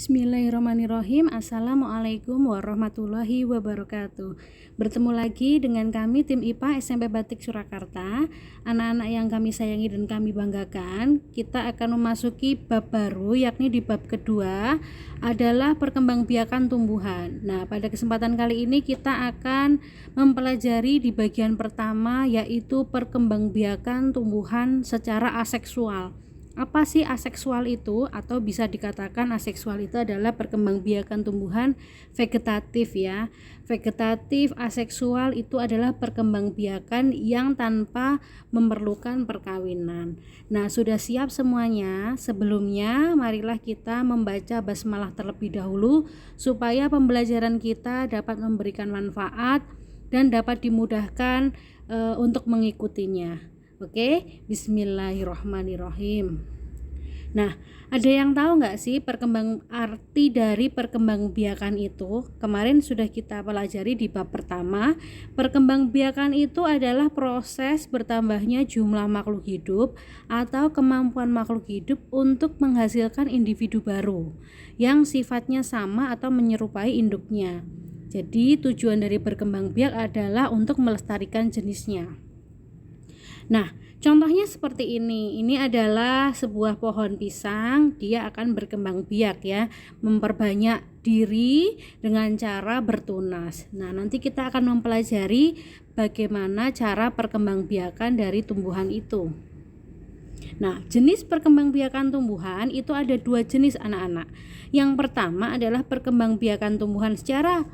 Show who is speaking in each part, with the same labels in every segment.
Speaker 1: Bismillahirrahmanirrahim. Assalamualaikum warahmatullahi wabarakatuh. Bertemu lagi dengan kami tim IPA SMP Batik Surakarta. Anak-anak yang kami sayangi dan kami banggakan, kita akan memasuki bab baru, yakni di bab kedua adalah perkembangbiakan tumbuhan. Nah, pada kesempatan kali ini kita akan mempelajari di bagian pertama, yaitu perkembangbiakan tumbuhan secara aseksual. Apa sih aseksual itu? Atau bisa dikatakan aseksual itu adalah perkembangbiakan tumbuhan vegetatif ya. Vegetatif aseksual itu adalah perkembangbiakan yang tanpa memerlukan perkawinan. Nah, sudah siap semuanya? Sebelumnya marilah kita membaca basmalah terlebih dahulu supaya pembelajaran kita dapat memberikan manfaat dan dapat dimudahkan untuk mengikutinya. Oke, bismillahirrahmanirrahim. Nah, ada yang tahu nggak sih arti dari perkembangbiakan itu? Kemarin sudah kita pelajari di bab pertama. Perkembangbiakan itu adalah proses bertambahnya jumlah makhluk hidup atau kemampuan makhluk hidup untuk menghasilkan individu baru yang sifatnya sama atau menyerupai induknya. Jadi, tujuan dari berkembangbiak adalah untuk melestarikan jenisnya. Nah, contohnya seperti ini. Ini adalah sebuah pohon pisang. Dia akan berkembang biak ya, memperbanyak diri dengan cara bertunas. Nah, nanti kita akan mempelajari bagaimana cara perkembangbiakan dari tumbuhan itu. Nah, jenis perkembangbiakan tumbuhan itu ada dua jenis anak-anak. Yang pertama adalah perkembangbiakan tumbuhan secara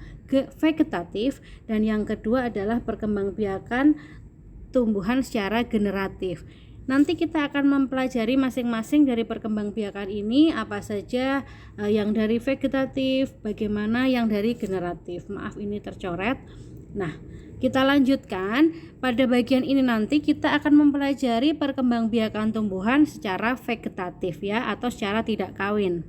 Speaker 1: vegetatif dan yang kedua adalah perkembangbiakan tumbuhan secara generatif. Nanti kita akan mempelajari masing-masing dari perkembangbiakan ini apa saja yang dari vegetatif, bagaimana yang dari generatif. Maaf ini tercoret. Nah, kita lanjutkan. Pada bagian ini nanti kita akan mempelajari perkembangbiakan tumbuhan secara vegetatif ya, atau secara tidak kawin.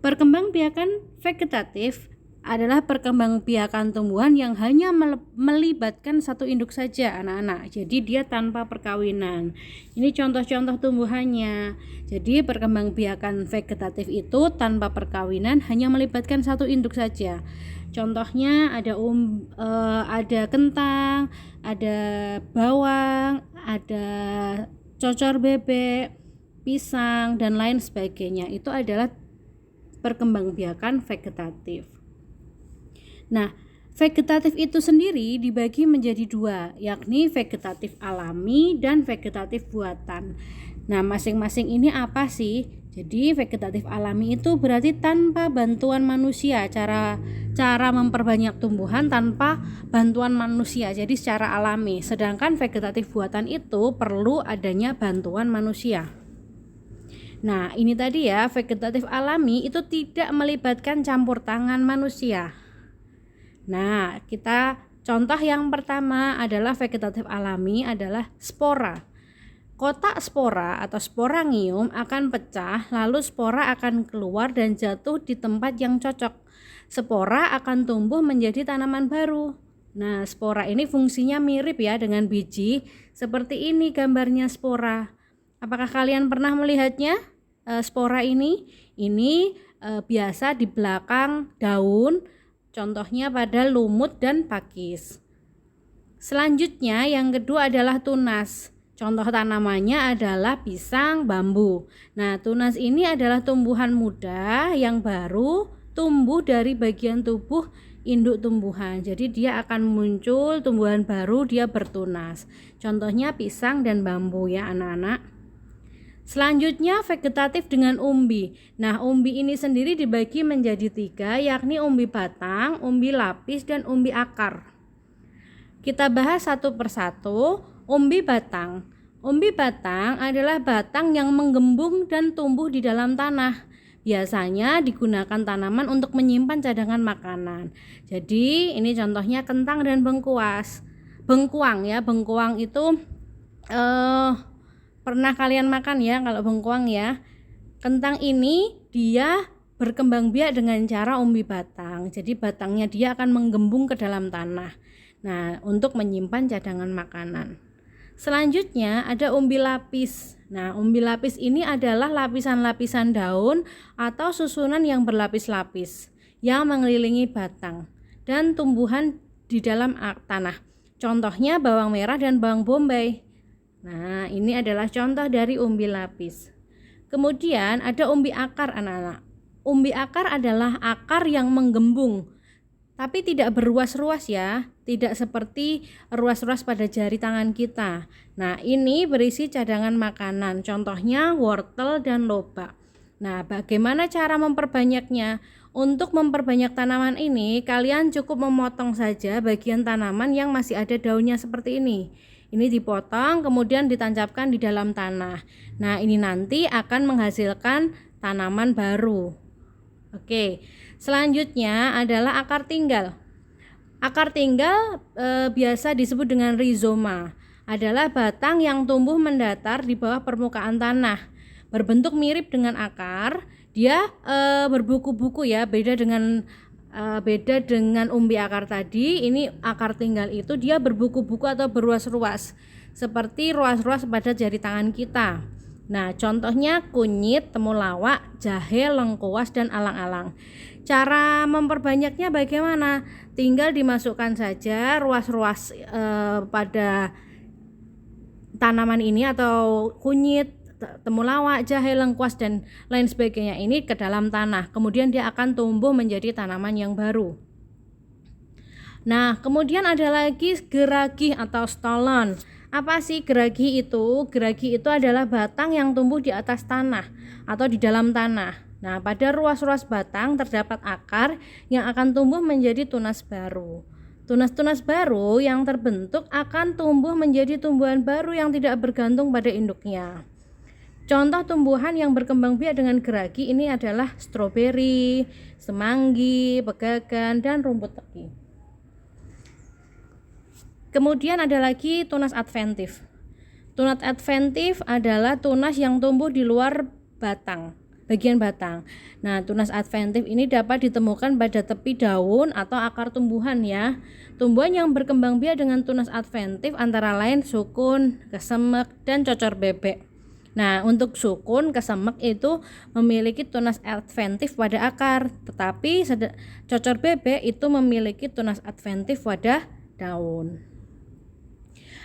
Speaker 1: Perkembangbiakan vegetatif adalah perkembangbiakan tumbuhan yang hanya melibatkan satu induk saja anak-anak. Jadi dia tanpa perkawinan. Ini contoh-contoh tumbuhannya. Jadi perkembangbiakan vegetatif itu tanpa perkawinan hanya melibatkan satu induk saja. Contohnya ada kentang, ada bawang, ada cocor bebek, pisang dan lain sebagainya. Itu adalah perkembangbiakan vegetatif. Nah, vegetatif itu sendiri dibagi menjadi dua, yakni vegetatif alami dan vegetatif buatan. Nah, masing-masing ini apa sih? Jadi vegetatif alami itu berarti tanpa bantuan manusia, cara memperbanyak tumbuhan tanpa bantuan manusia, jadi secara alami. Sedangkan vegetatif buatan itu perlu adanya bantuan manusia. Nah, ini tadi ya, vegetatif alami itu tidak melibatkan campur tangan manusia. Nah, kita contoh yang pertama adalah vegetatif alami adalah spora. Kotak spora atau sporangium akan pecah, lalu spora akan keluar dan jatuh di tempat yang cocok. Spora akan tumbuh menjadi tanaman baru. Nah, spora ini fungsinya mirip ya dengan biji. Seperti ini gambarnya spora. Apakah kalian pernah melihatnya? Spora ini biasa di belakang daun. Contohnya pada lumut dan pakis. Selanjutnya yang kedua adalah tunas. Contoh tanamannya adalah pisang, bambu. Nah, tunas ini adalah tumbuhan muda yang baru tumbuh dari bagian tubuh induk tumbuhan. Jadi dia akan muncul tumbuhan baru, dia bertunas. Contohnya pisang dan bambu ya anak-anak. Selanjutnya vegetatif dengan umbi. Nah, umbi ini sendiri dibagi menjadi tiga, yakni umbi batang, umbi lapis, dan umbi akar. Kita bahas satu persatu. Umbi batang. Umbi batang adalah batang yang menggembung dan tumbuh di dalam tanah. Biasanya digunakan tanaman untuk menyimpan cadangan makanan. Jadi ini contohnya kentang dan bengkuang ya. Bengkuang itu pernah kalian makan ya kalau bengkuang ya. Kentang ini dia berkembang biak dengan cara umbi batang. Jadi batangnya dia akan menggembung ke dalam tanah. Nah, untuk menyimpan cadangan makanan. Selanjutnya ada umbi lapis. Nah, umbi lapis ini adalah lapisan-lapisan daun atau susunan yang berlapis-lapis yang mengelilingi batang dan tumbuhan di dalam tanah. Contohnya bawang merah dan bawang bombay. Nah, ini adalah contoh dari umbi lapis. Kemudian ada umbi akar, anak-anak. Umbi akar adalah akar yang menggembung, tapi tidak berruas-ruas ya, tidak seperti ruas-ruas pada jari tangan kita. Nah, ini berisi cadangan makanan, contohnya wortel dan lobak. Nah, bagaimana cara memperbanyaknya? Untuk memperbanyak tanaman ini, kalian cukup memotong saja bagian tanaman yang masih ada daunnya seperti ini. Ini dipotong, kemudian ditancapkan di dalam tanah. Nah, ini nanti akan menghasilkan tanaman baru. Oke, selanjutnya adalah akar tinggal. Akar tinggal biasa disebut dengan rizoma. Adalah batang yang tumbuh mendatar di bawah permukaan tanah. Berbentuk mirip dengan akar, dia berbuku-buku ya, beda dengan umbi akar tadi. Ini akar tinggal itu dia berbuku-buku atau berruas-ruas seperti ruas-ruas pada jari tangan kita. Nah, contohnya kunyit, temulawak, jahe, lengkuas, dan alang-alang. Cara memperbanyaknya bagaimana? Tinggal dimasukkan saja ruas-ruas pada tanaman ini atau kunyit, temulawak, jahe, lengkuas, dan lain sebagainya ini ke dalam tanah. Kemudian dia akan tumbuh menjadi tanaman yang baru. Nah, kemudian ada lagi geragi atau stolon. Apa sih geragi itu? Geragi itu adalah batang yang tumbuh di atas tanah atau di dalam tanah. Nah, pada ruas-ruas batang terdapat akar yang akan tumbuh menjadi tunas baru. Tunas-tunas baru yang terbentuk akan tumbuh menjadi tumbuhan baru yang tidak bergantung pada induknya. Contoh tumbuhan yang berkembang biak dengan geragi ini adalah stroberi, semanggi, pegagan, dan rumput teki. Kemudian ada lagi tunas adventif. Tunas adventif adalah tunas yang tumbuh di luar batang, bagian batang. Nah, tunas adventif ini dapat ditemukan pada tepi daun atau akar tumbuhan ya. Tumbuhan yang berkembang biak dengan tunas adventif antara lain sukun, kesemek, dan cocor bebek. Nah, untuk sukun, kesemek itu memiliki tunas adventif pada akar, tetapi cocor bebek itu memiliki tunas adventif pada daun.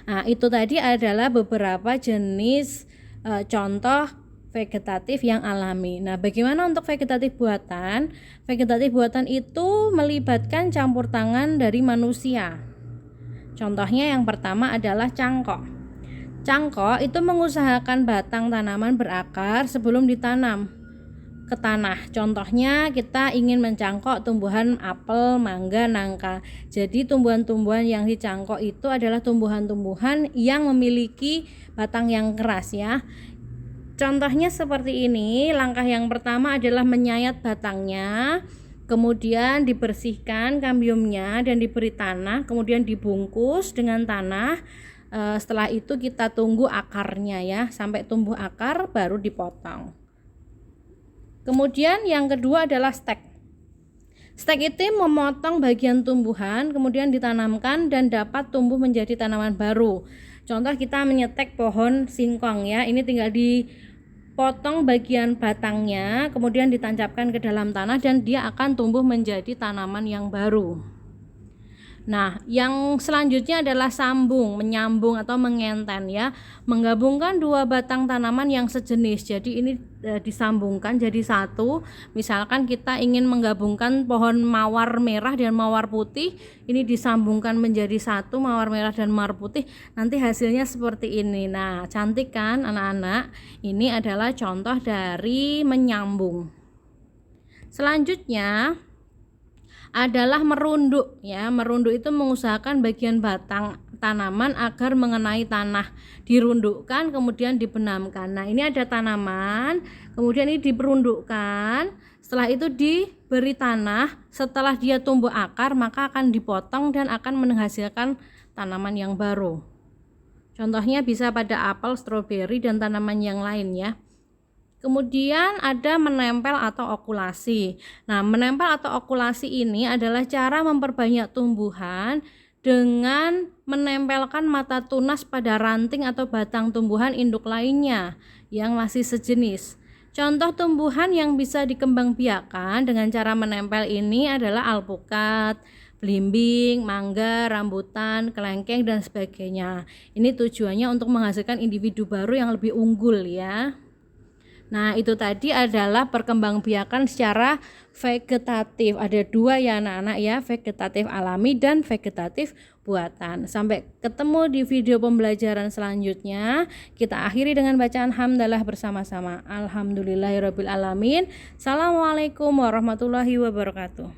Speaker 1: Nah, itu tadi adalah beberapa jenis contoh vegetatif yang alami. Nah, bagaimana untuk vegetatif buatan? Vegetatif buatan itu melibatkan campur tangan dari manusia. Contohnya yang pertama adalah cangkok. Cangkok itu mengusahakan batang tanaman berakar sebelum ditanam ke tanah. Contohnya kita ingin mencangkok tumbuhan apel, mangga, nangka. Jadi tumbuhan-tumbuhan yang dicangkok itu adalah tumbuhan-tumbuhan yang memiliki batang yang keras ya. Contohnya seperti ini. Langkah yang pertama adalah menyayat batangnya, kemudian dibersihkan kambiumnya dan diberi tanah, kemudian dibungkus dengan tanah. Setelah itu kita tunggu akarnya ya, sampai tumbuh akar baru dipotong. Kemudian yang kedua adalah stek. Stek itu memotong bagian tumbuhan kemudian ditanamkan dan dapat tumbuh menjadi tanaman baru. Contoh kita menyetek pohon singkong ya, ini tinggal dipotong bagian batangnya kemudian ditancapkan ke dalam tanah dan dia akan tumbuh menjadi tanaman yang baru. Nah, yang selanjutnya adalah sambung, menyambung atau mengenten ya, menggabungkan dua batang tanaman yang sejenis. Jadi ini disambungkan jadi satu. Misalkan kita ingin menggabungkan pohon mawar merah dan mawar putih, ini disambungkan menjadi satu, mawar merah dan mawar putih. Nanti hasilnya seperti ini. Nah, cantik kan anak-anak? Ini adalah contoh dari menyambung. Selanjutnya adalah merunduk ya. Merunduk itu mengusahakan bagian batang tanaman agar mengenai tanah, dirundukkan kemudian dibenamkan. Nah, ini ada tanaman, kemudian ini diperundukkan, setelah itu diberi tanah, setelah dia tumbuh akar maka akan dipotong dan akan menghasilkan tanaman yang baru. Contohnya bisa pada apel, stroberi, dan tanaman yang lain ya. Kemudian ada menempel atau okulasi. Nah, menempel atau okulasi ini adalah cara memperbanyak tumbuhan dengan menempelkan mata tunas pada ranting atau batang tumbuhan induk lainnya yang masih sejenis. Contoh tumbuhan yang bisa dikembangbiakan dengan cara menempel ini adalah alpukat, belimbing, mangga, rambutan, kelengkeng, dan sebagainya. Ini tujuannya untuk menghasilkan individu baru yang lebih unggul ya. Nah, itu tadi adalah perkembangbiakan secara vegetatif. Ada dua ya anak-anak ya, vegetatif alami dan vegetatif buatan. Sampai ketemu di video pembelajaran selanjutnya. Kita akhiri dengan bacaan hamdalah bersama-sama. Alhamdulillahirabbil alamin. Assalamualaikum warahmatullahi wabarakatuh.